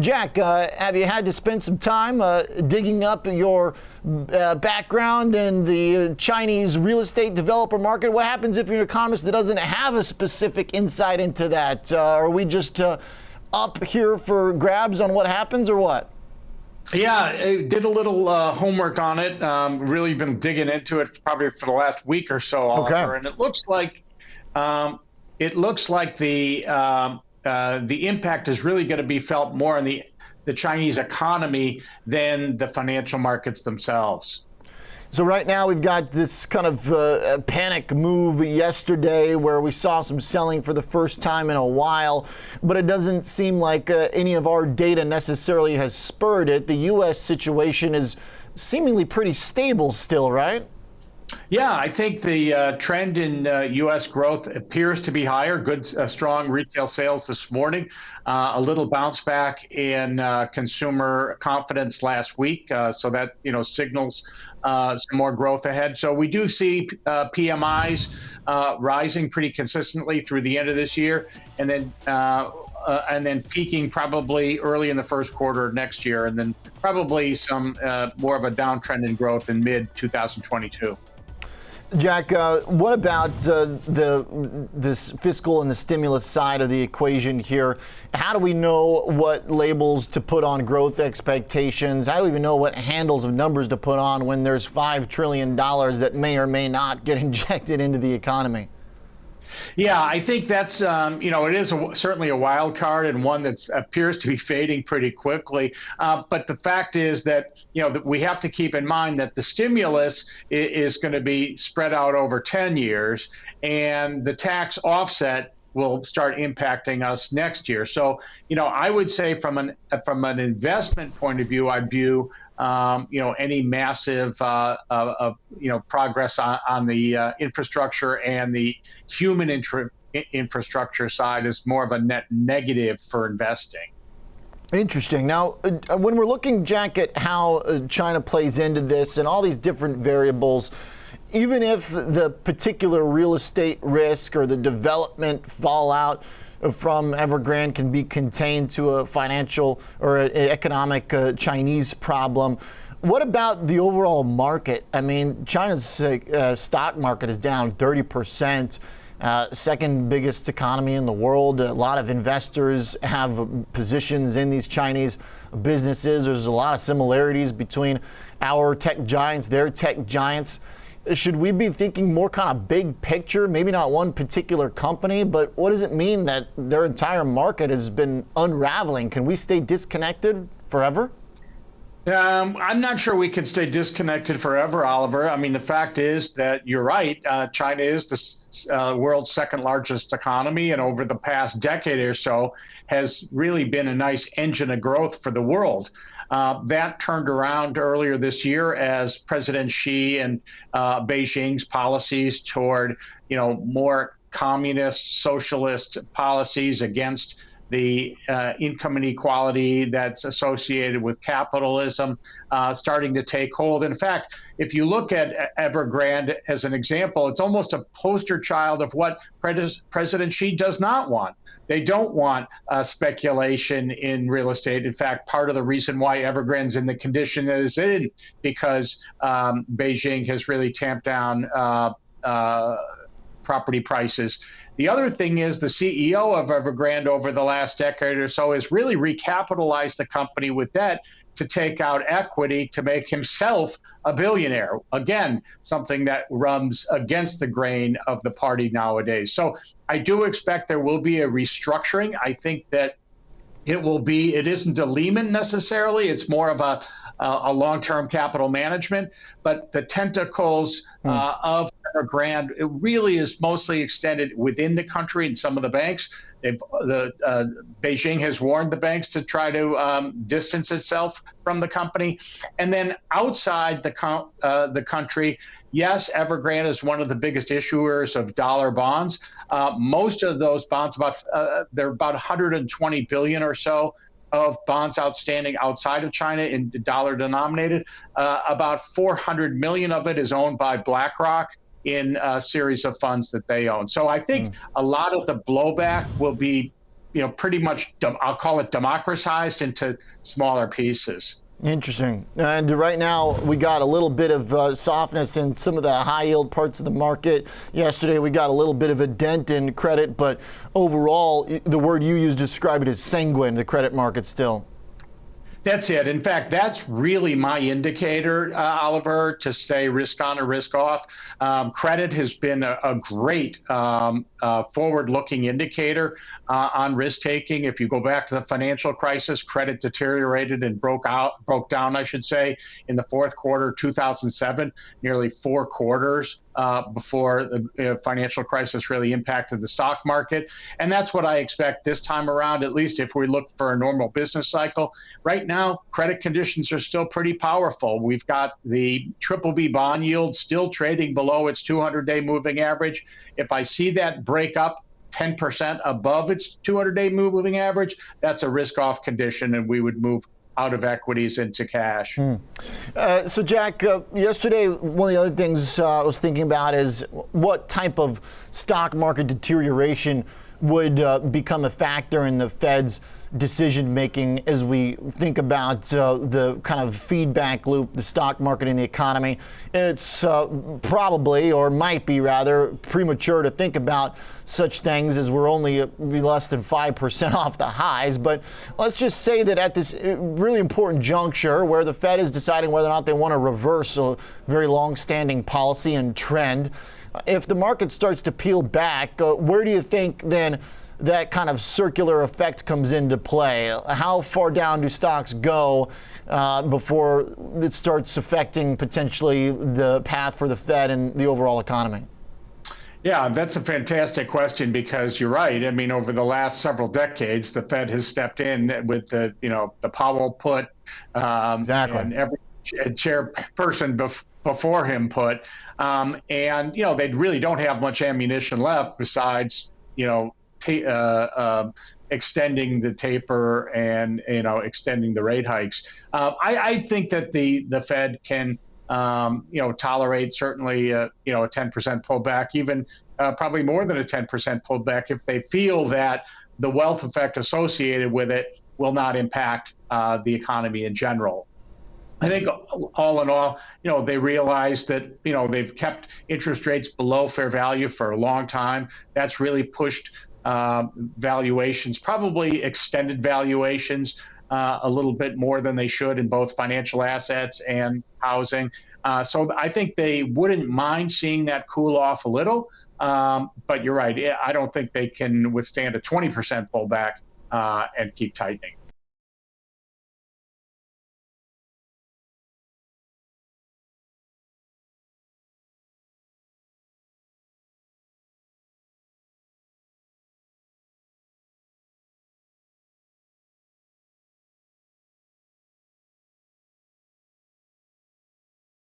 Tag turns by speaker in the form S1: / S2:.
S1: Jack, have you had to spend some time digging up your background in the Chinese real estate developer market? What happens if you're an economist that doesn't have a specific insight into that? Are we just up here for grabs on what happens, or what?
S2: Yeah, I did a little homework on it. Really been digging into it probably for the last week or so,
S1: Okay.
S2: Oliver. And it looks like the impact is really going to be felt more in the Chinese economy than the financial markets themselves.
S1: So right now we've got this kind of panic move yesterday where we saw some selling for the first time in a while, but it doesn't seem like any of our data necessarily has spurred it. The U.S. situation is seemingly pretty stable still, right?
S2: Yeah, I think the trend in U.S. growth appears to be higher. Good, strong retail sales this morning. A little bounce back in consumer confidence last week, so that signals some more growth ahead. So we do see PMIs rising pretty consistently through the end of this year, and then peaking probably early in the first quarter of next year, and then probably some more of a downtrend in growth in mid 2022.
S1: Jack, what about this fiscal and the stimulus side of the equation here? How do we know what labels to put on growth expectations? How do we even know what handles of numbers to put on when there's $5 trillion that may or may not get injected into the economy?
S2: Yeah, I think that's it is certainly a wild card, and one that appears to be fading pretty quickly. But the fact is that that we have to keep in mind that the stimulus is going to be spread out over 10 years, and the tax offset will start impacting us next year. So I would say from an investment point of view, I'd view any massive progress on the infrastructure and the human infrastructure side is more of a net negative for investing.
S1: Interesting. Now, when we're looking, Jack, at how China plays into this and all these different variables, even if the particular real estate risk or the development fallout from Evergrande can be contained to a financial or an economic Chinese problem, what about the overall market? I mean, China's stock market is down 30%, second biggest economy in the world. A lot of investors have positions in these Chinese businesses. There's a lot of similarities between our tech giants, their tech giants. Should we be thinking more kind of big picture, maybe not one particular company, but what does it mean that their entire market has been unraveling? Can we stay disconnected forever?
S2: I'm not sure we can stay disconnected forever, Oliver. I mean, the fact is that you're right. China is the world's second largest economy, and over the past decade or so has really been a nice engine of growth for the world. That turned around earlier this year as President Xi and Beijing's policies toward, more communist, socialist policies against the income inequality that's associated with capitalism starting to take hold. In fact, if you look at Evergrande as an example, it's almost a poster child of what President Xi does not want. They don't want speculation in real estate. In fact, part of the reason why Evergrande's in the condition that it's in, because Beijing has really tamped down property prices. The other thing is the CEO of Evergrande over the last decade or so has really recapitalized the company with debt to take out equity to make himself a billionaire. Again, something that runs against the grain of the party nowadays. So I do expect there will be a restructuring. I think that it isn't a Lehman necessarily. It's more of a long-term capital management, but the tentacles of Evergrande, it really is mostly extended within the country and some of the banks. Beijing has warned the banks to try to distance itself from the company. And then outside the country, yes, Evergrande is one of the biggest issuers of dollar bonds. Most of those bonds, there are about 120 billion or so of bonds outstanding outside of China in dollar denominated. About 400 million of it is owned by BlackRock in a series of funds that they own. So I think a lot of the blowback will be pretty much, I'll call it democratized into smaller pieces.
S1: Interesting. And right now, we got a little bit of softness in some of the high yield parts of the market. Yesterday, we got a little bit of a dent in credit, but overall, the word you used to describe it is sanguine, the credit market still.
S2: That's it. In fact, that's really my indicator, Oliver, to stay risk on or risk off. Credit has been a great forward-looking indicator on risk taking. If you go back to the financial crisis, credit deteriorated and broke down, I should say, in the fourth quarter 2007, nearly 4 quarters before the financial crisis really impacted the stock market. And that's what I expect this time around, at least if we look for a normal business cycle. Right now, credit conditions are still pretty powerful. We've got the BBB bond yield still trading below its 200-day moving average. If I see that break up 10% above its 200-day moving average, that's a risk-off condition, and we would move out of equities into cash.
S1: So, Jack, yesterday, one of the other things I was thinking about is what type of stock market deterioration would become a factor in the Fed's decision making as we think about the kind of feedback loop, the stock market and the economy. It's probably, or might be rather, premature to think about such things as we're only less than 5% off the highs. But let's just say that at this really important juncture where the Fed is deciding whether or not they want to reverse a very long-standing policy and trend, if the market starts to peel back, where do you think then that kind of circular effect comes into play? How far down do stocks go before it starts affecting potentially the path for the Fed and the overall economy?
S2: Yeah, that's a fantastic question because you're right. I mean, over the last several decades, the Fed has stepped in with the Powell put,
S1: Exactly.
S2: and every chairperson before him put, and they really don't have much ammunition left besides extending the taper and extending the rate hikes. I think that the Fed can tolerate certainly a 10% pullback, even probably more than a 10% pullback if they feel that the wealth effect associated with it will not impact the economy in general. I think all in all, they realize that, they've kept interest rates below fair value for a long time. That's really pushed valuations, probably extended valuations, a little bit more than they should in both financial assets and housing. So I think they wouldn't mind seeing that cool off a little. But you're right. I don't think they can withstand a 20% pullback and keep tightening.